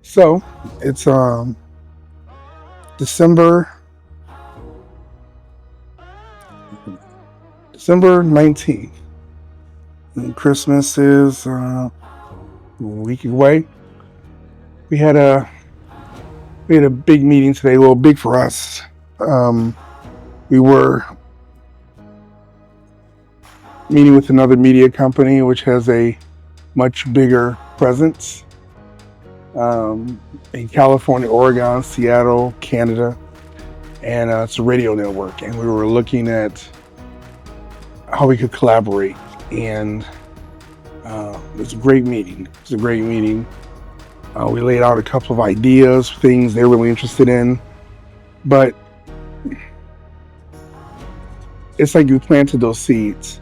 So it's December December 19th. And Christmas is a week away. We had a we had a big meeting today. Well, big for us. Um, we were meeting with another media company which has a much bigger presence in California, Oregon, Seattle, Canada, and it's a radio network. And we were looking at how we could collaborate. And it was a great meeting. It was a great meeting. We laid out a couple of ideas, things they're really interested in, but it's like we planted those seeds.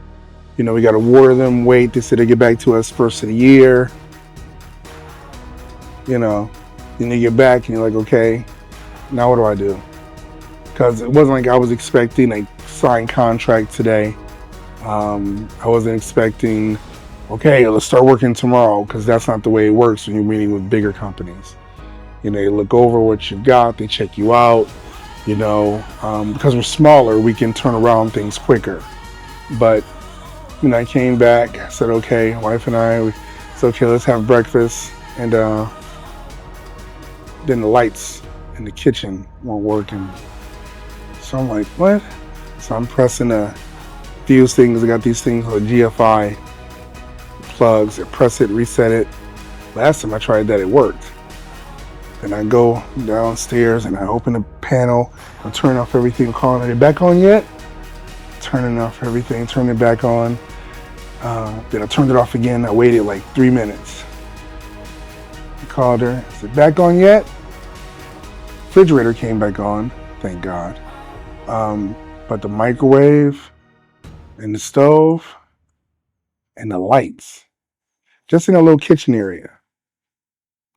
You know, we got to water them, wait. They said they get back to us first of the year. You know, then you get back and you're like, okay, now what do I do? Because it wasn't like I was expecting a signed contract today. I wasn't expecting, okay, let's start working tomorrow, because that's not the way it works when you're meeting with bigger companies. You know, they look over what you've got, they check you out. You know, because we're smaller, we can turn around things quicker. But you know, I came back, I said, okay, wife and I, said, okay, let's have breakfast. And then the lights in the kitchen weren't working. So I'm like, what? So I'm pressing these things. I got these things with GFI plugs. I press it, reset it. Last time I tried that, it worked. Then I go downstairs and I open the panel. I turn off everything, calling it back on yet? Turning off everything, turning it back on. Then I turned it off again. I waited like 3 minutes. I called her. I said, back on yet? Refrigerator came back on, thank God. But the microwave and the stove and the lights, just in a little kitchen area,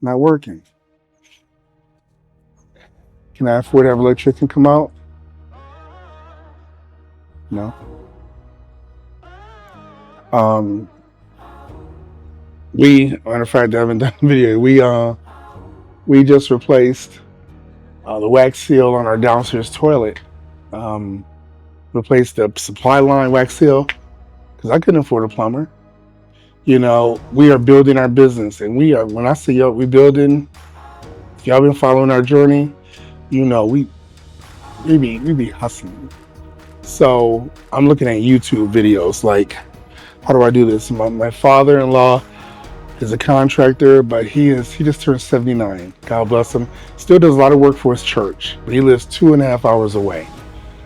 not working. Can I afford to have an electrician come out? No. Matter of fact, I haven't done a video. We just replaced the wax seal on our downstairs toilet. Replaced the supply line wax seal because I couldn't afford a plumber. You know, we are building our business, and we are. When I say we building, if y'all been following our journey, you know we be hustling. So I'm looking at YouTube videos like, how do I do this? My father-in-law is a contractor, but he just turned 79. God bless him. Still does a lot of work for his church, but he lives 2.5 hours away.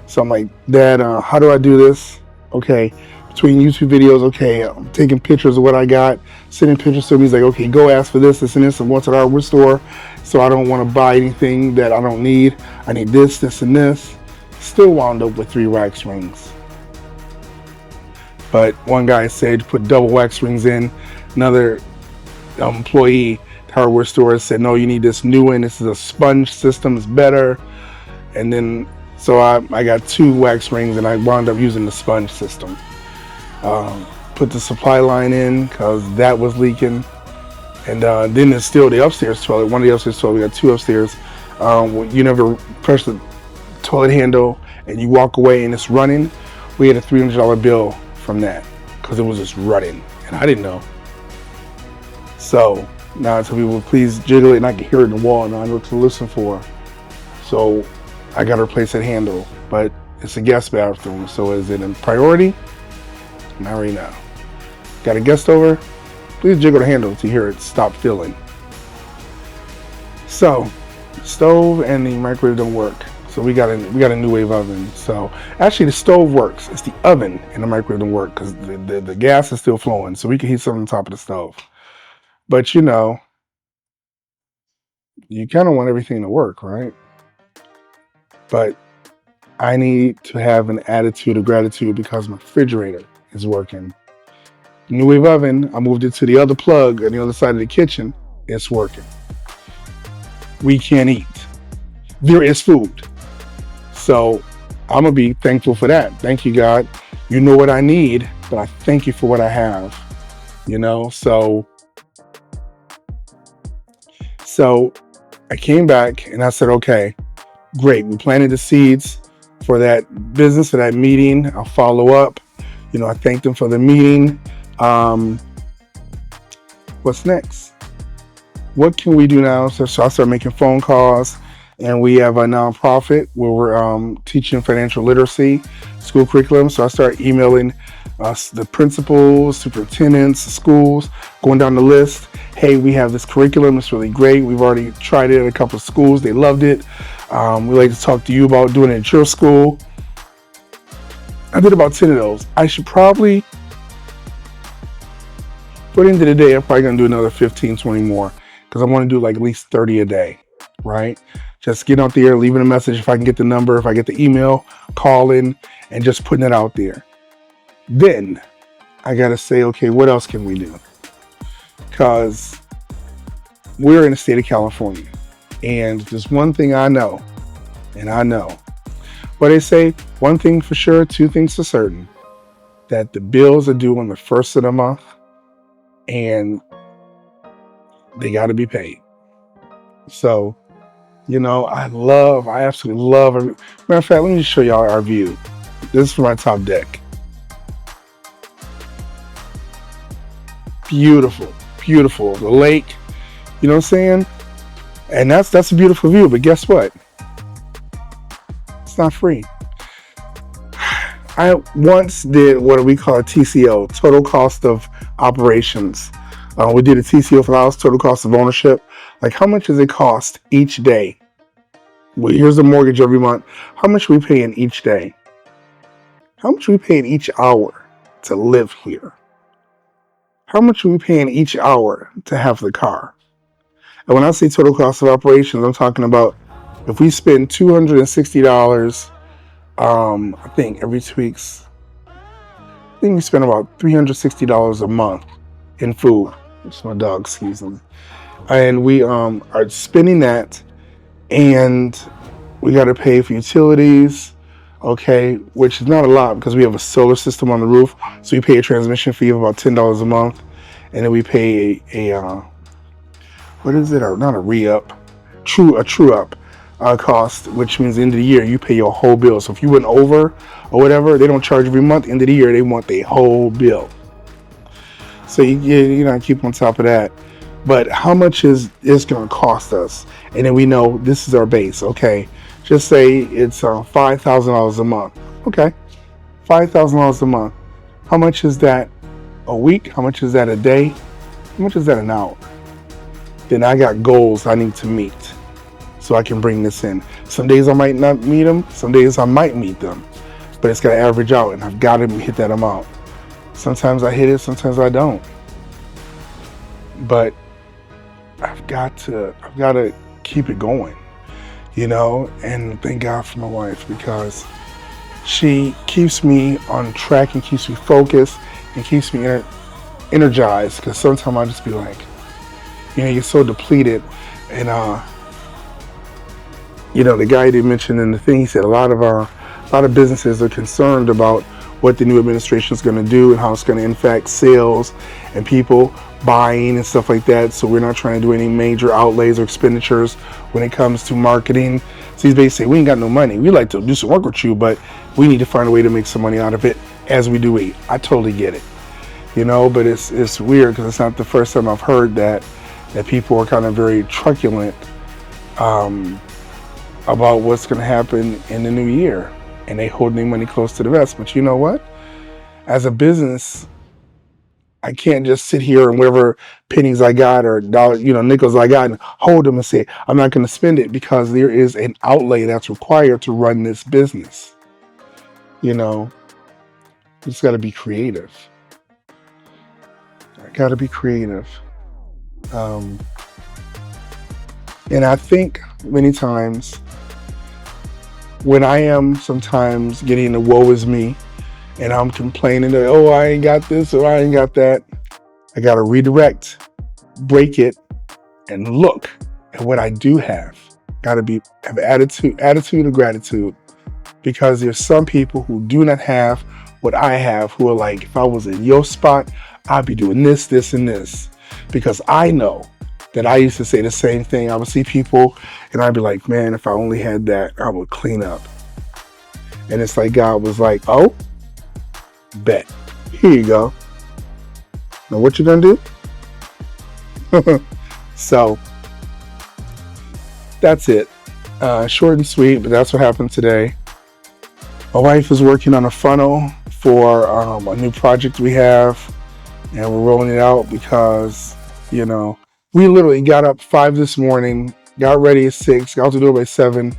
So I'm like, Dad, how do I do this? Okay, between YouTube videos, okay, I'm taking pictures of what I got, sending pictures to him. He's like, okay, go ask for this, and once at our hardware store. So I don't want to buy anything that I don't need. I need this, and this. Still wound up with 3 wax rings. But one guy said put double wax rings in. Another employee at the hardware store said, no, you need this new one. This is a sponge system, it's better. And then so I got 2 wax rings, and I wound up using the sponge system. Put the supply line in because that was leaking. And then there's still the upstairs toilet. One of the upstairs toilets, we got 2 upstairs. You never press the toilet handle and you walk away and it's running. We had a $300 bill from that because it was just running, and I didn't know. So now I tell people, please jiggle it, and I can hear it in the wall, and I know what to listen for. So I got to replace that handle, but it's a guest bathroom, so is it in priority? Not right now. Got a guest over? Please jiggle the handle to hear it stop filling. So stove and the microwave don't work. So we got a new wave oven. So actually the stove works. It's the oven and the microwave don't work because the gas is still flowing. So we can heat something on top of the stove. But you know, you kind of want everything to work, right? But I need to have an attitude of gratitude because my refrigerator is working. The new wave oven, I moved it to the other plug on the other side of the kitchen. It's working. We can eat. There is food. So I'm going to be thankful for that. Thank you, God. You know what I need, but I thank you for what I have. You know, so So I came back and I said, okay, great. We planted the seeds for that business, for that meeting. I'll follow up. I thanked them for the meeting. Um, what's next? What can we do now? So I started making phone calls, and we have a nonprofit where we're teaching financial literacy school curriculum. So I started emailing the principals, superintendents, schools, going down the list. Hey, we have this curriculum. It's really great. We've already tried it at a couple of schools. They loved it. We'd like to talk to you about doing it at your school. I did about 10 of those. I should probably, for the end of the day, I'm probably going to do another 15, 20 more, because I want to do like at least 30 a day, right? Just getting out there, leaving a message if I can get the number, if I get the email, calling, and just putting it out there. Then I got to say, okay, what else can we do? Because we're in the state of California, and there's one thing I know, what they say, one thing for sure, two things for certain, that the bills are due on the first of the month, and they got to be paid. So, I absolutely love it. Matter of fact, let me just show y'all our view. This is from my top deck. Beautiful, beautiful. The lake, you know what I'm saying? And that's a beautiful view, but guess what? It's not free. I once did what we call a TCO, total cost of operations. We did a TCO for the house, total cost of ownership. Like, how much does it cost each day? Well, here's the mortgage every month. How much are we paying each day? How much are we paying each hour to live here? How much are we paying each hour to have the car? And when I say total cost of operations, I'm talking about if we spend $260, I think every 2 weeks, I think we spend about $360 a month in food. It's my dog, excuse me. And we are spending that, and we got to pay for utilities, okay, which is not a lot because we have a solar system on the roof. So we pay a transmission fee of about $10 a month, and then we pay a what is it? Or not a re-up, a true-up cost, which means end of the year you pay your whole bill. So if you went over or whatever, they don't charge every month. End of the year they want the whole bill. So you keep on top of that. But how much is going to cost us? And then we know this is our base. Okay, just say it's $5,000 a month. Okay, $5,000 a month. How much is that a week? How much is that a day? How much is that an hour? Then I got goals I need to meet so I can bring this in. Some days I might not meet them. Some days I might meet them. But it's got to average out, and I've got to hit that amount. Sometimes I hit it, sometimes I don't. But I've got to keep it going, and thank God for my wife, because she keeps me on track and keeps me focused and keeps me energized, because sometimes I just be like, you're so depleted. And the guy they mentioned in the thing, he said a lot of businesses are concerned about what the new administration is going to do and how it's going to impact sales and people buying and stuff like that. So we're not trying to do any major outlays or expenditures when it comes to marketing. So he's basically saying, we ain't got no money. We like to do some work with you, but we need to find a way to make some money out of it as we do eat. I totally get it, but it's weird because it's not the first time I've heard that people are kind of very truculent about what's going to happen in the new year, and they holding their money close to the vest. But you know what? As a business, I can't just sit here and whatever pennies I got or dollars, nickels I got, and hold them and say I'm not going to spend it, because there is an outlay that's required to run this business. Just got to be creative. I got to be creative. And I think many times when I am sometimes getting the woe is me, and I'm complaining that, I ain't got this or I ain't got that, I got to redirect, break it, and look at what I do have. Got to have attitude of gratitude, because there's some people who do not have what I have, who are like, if I was in your spot, I'd be doing this, this, and this, because I know that I used to say the same thing. I would see people and I'd be like, man, if I only had that, I would clean up. And it's like God was like, oh, bet. Here you go. Now what you gonna do? So that's it. Short and sweet, but that's what happened today. My wife is working on a funnel for a new project we have, and we're rolling it out because, you know, we literally got up 5 this morning, got ready at 6, got out the door by 7,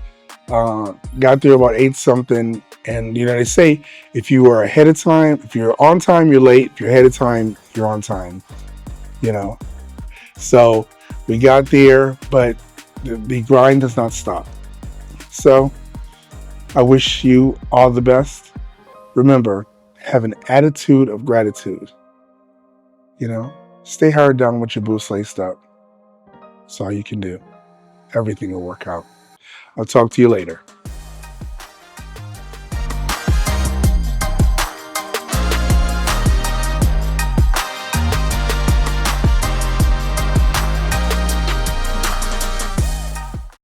got there about 8 something. And, you know, they say if you are ahead of time, if you're on time, you're late. If you're ahead of time, you're on time, you know. So we got there, but the grind does not stop. So I wish you all the best. Remember, have an attitude of gratitude. You know, stay hard down with your boots laced up. That's all you can do. Everything will work out. I'll talk to you later.